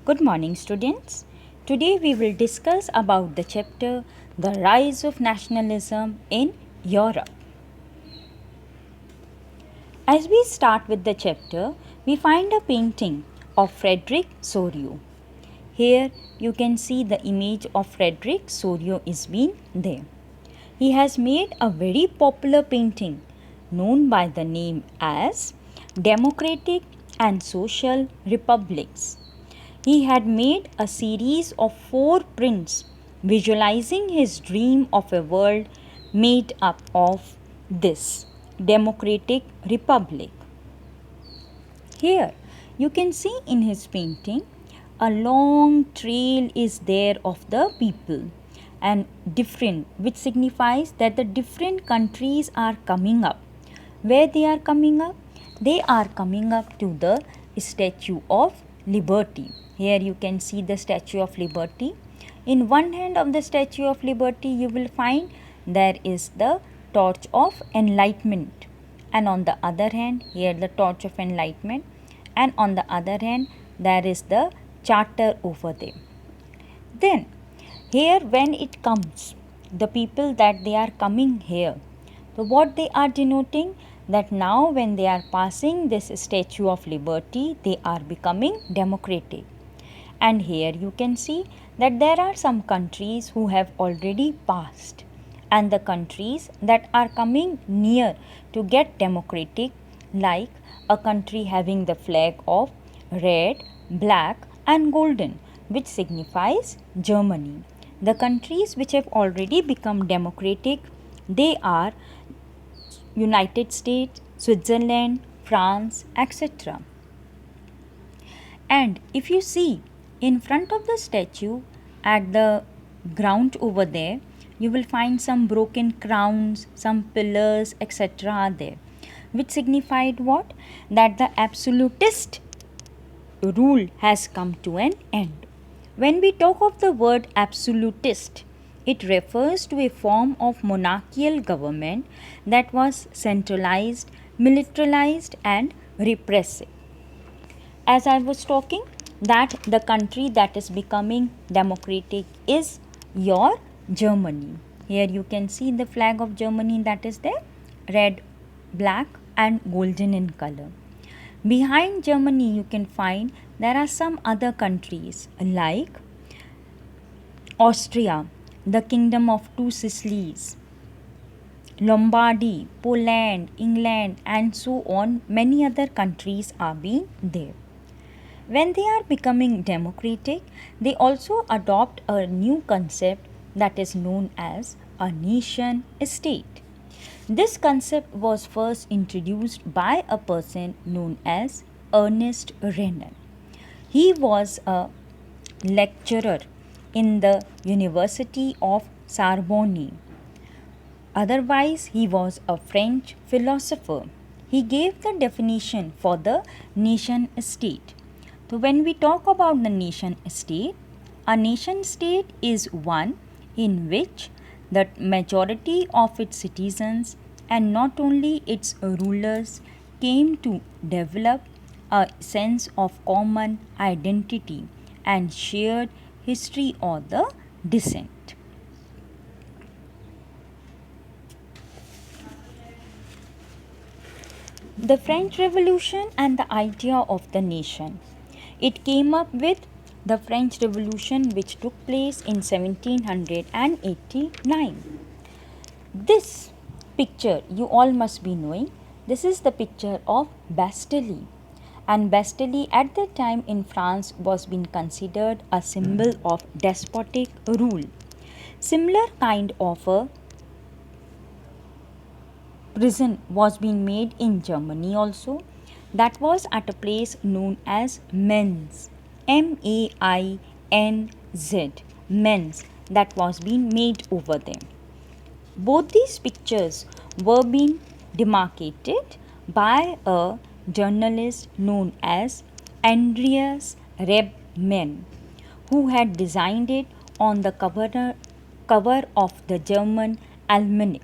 Good morning, students. Today we will discuss about the chapter The Rise of Nationalism in Europe. As we start with the chapter, we find a painting of Frederick Sorio. Here you can see the image of Frederick Sorio is being there. He has made a very popular painting known by the name as Democratic and Social Republics. He had made a series of 4 prints visualizing his dream of a world made up of this democratic republic. Here you can see in his painting a long trail is there of the people and different, which signifies that the different countries are coming up. Where they are coming up? They are coming up to the Statue of Liberty. Here you can see the Statue of Liberty. In one hand of the Statue of Liberty you will find there is the torch of enlightenment, and on the other hand here the torch of enlightenment, and on the other hand there is the charter over there. Then here when it comes, the people that they are coming here, so what they are denoting, that now when they are passing this Statue of Liberty, they are becoming democratic. And here you can see that there are some countries who have already passed, and the countries that are coming near to get democratic, like a country having the flag of red, black and golden, which signifies Germany. The countries which have already become democratic, they are United States, Switzerland, France, etc. And if you see in front of the statue at the ground over there, you will find some broken crowns, some pillars, etc. are there, which signified what? That the absolutist rule has come to an end. When we talk of the word absolutist, it refers to a form of monarchical government that was centralized, militarized and repressive. As I was talking, that the country that is becoming democratic is your Germany. Here you can see the flag of Germany, that is there, red, black and golden in color. Behind Germany you can find there are some other countries like Austria, the Kingdom of Two Sicilies, Lombardy, Poland, England and so on. Many other countries are being there. When they are becoming democratic, they also adopt a new concept that is known as a nation state. This concept was first introduced by a person known as Ernest Renan. He was a lecturer in the University of Sorbonne. Otherwise, he was a French philosopher. He gave the definition for the nation state. So, when we talk about the nation state, a nation state is one in which the majority of its citizens and not only its rulers came to develop a sense of common identity and shared history or the descent. The French Revolution and the idea of the nation. It came up with the French Revolution, which took place in 1789. This picture you all must be knowing. This is the picture of Bastille, and Bastille at that time in France was being considered a symbol of despotic rule. Similar kind of a prison was being made in Germany also. That was at a place known as Mainz, M-A-I-N-Z, Mainz, that was being made over there. Both these pictures were being demarcated by a journalist known as Andreas Rebmann, who had designed it on the cover of the German Almanac.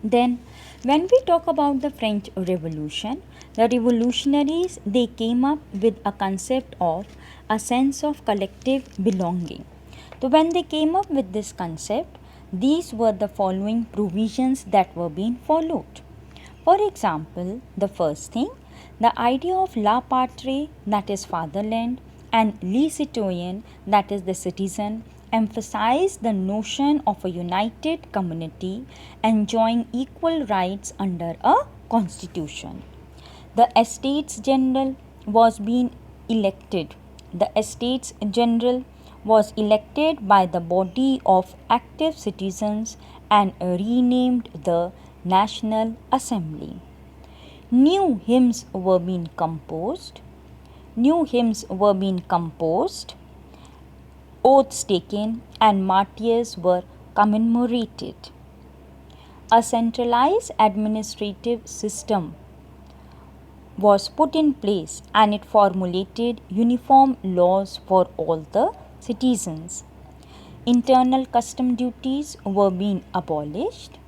Then, when we talk about the French Revolution The revolutionaries, they came up with a concept of a sense of collective belonging. So when they came up with this concept, these were the following provisions that were being followed. For example, the first thing, the idea of la patrie, that is fatherland, and le citoyen, that is the citizen, emphasized the notion of a united community enjoying equal rights under a constitution. The Estates General was being elected. The Estates General was elected by the body of active citizens and renamed the National Assembly. New hymns were being composed. Oaths taken and martyrs were commemorated. A centralized administrative system was put in place and it formulated uniform laws for all the citizens. Internal custom duties were being abolished.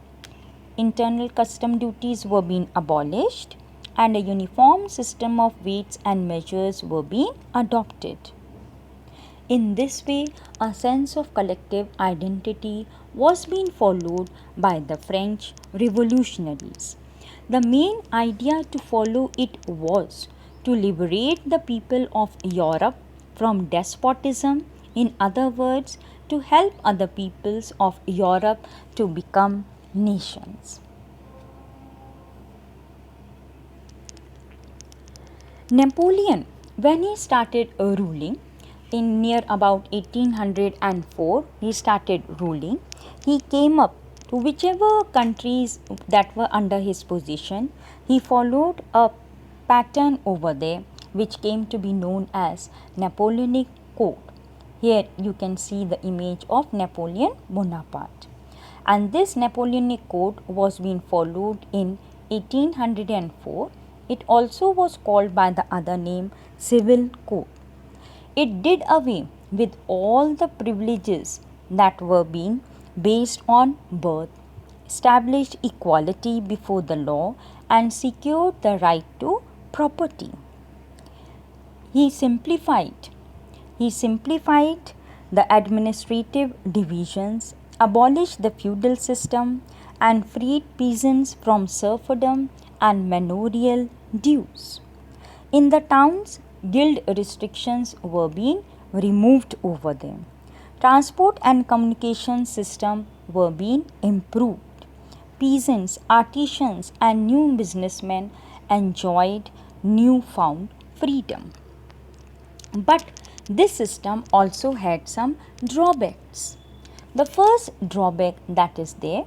And a uniform system of weights and measures were being adopted. In this way, a sense of collective identity was being followed by the French revolutionaries. The main idea to follow it was to liberate the people of Europe from despotism, in other words, to help other peoples of Europe to become nations. Napoleon, when he started ruling in near about 1804, he started ruling. He came up to whichever countries that were under his position, he followed a pattern over there which came to be known as Napoleonic Code. Here you can see the image of Napoleon Bonaparte. And this Napoleonic Code was being followed in 1804. It also was called by the other name Civil Code. It did away with all the privileges that were being based on birth, established equality before the law, and secured the right to property. He simplified the administrative divisions, abolished the feudal system, and freed peasants from serfdom and manorial dues. In the towns, guild restrictions were being removed over them. Transport and communication system were being improved. Peasants, artisans, and new businessmen enjoyed newfound freedom. But this system also had some drawbacks. The first drawback that is there,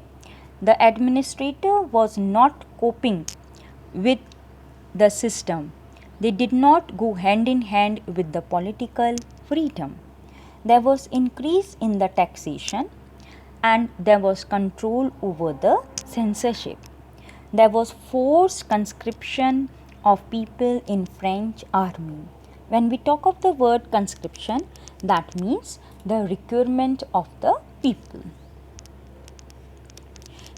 the administrator was not coping with the system. They did not go hand in hand with the political freedom. There was increase in the taxation and there was control over the censorship. There was forced conscription of people in French army. When we talk of the word conscription, that means the recruitment of the people.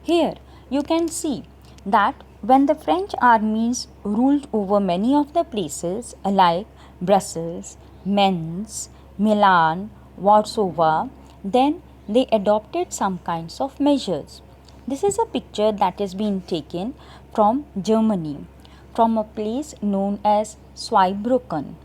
Here you can see that when the French armies ruled over many of the places like Brussels, Mainz, Milan, Warsaw, then they adopted some kinds of measures. This is a picture that is being taken from Germany, from a place known as Zweibrücken.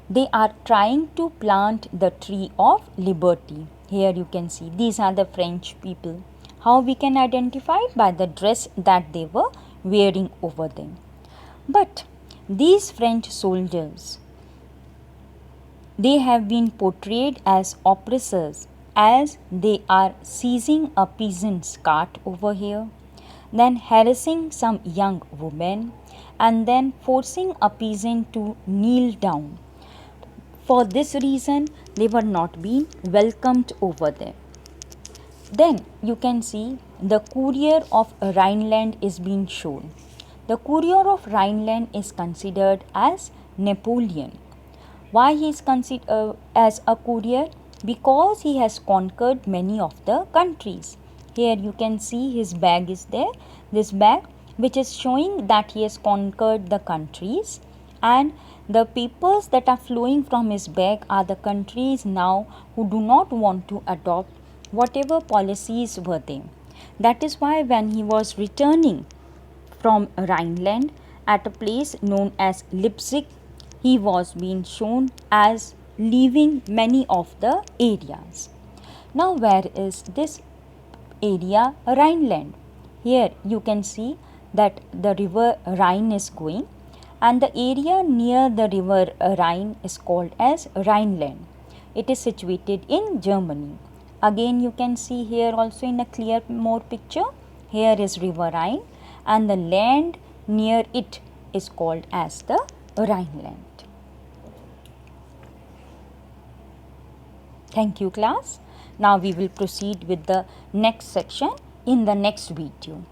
They are trying to plant the tree of liberty. Here you can see these are the French people. How we can identify? By the dress that they were wearing over them. But these French soldiers, they have been portrayed as oppressors, as they are seizing a peasant's cart over here, then harassing some young women, and then forcing a peasant to kneel down. For this reason, they were not being welcomed over there. Then you can see the courier of Rhineland is being shown. The courier of Rhineland is considered as Napoleon. Why he is considered as a courier? Because he has conquered many of the countries. Here you can see his bag is there. This bag which is showing that he has conquered the countries, and the papers that are flowing from his back are the countries now who do not want to adopt whatever policies were there. That is why when he was returning from Rhineland at a place known as Leipzig, he was being shown as leaving many of the areas. Now, where is this area Rhineland? Here you can see that the river Rhine is going, and the area near the river Rhine is called as Rhineland. It is situated in Germany. Again you can see here also in a clear more picture, here is river Rhine and the land near it is called as the Rhineland. Thank you class. Now we will proceed with the next section in the next video.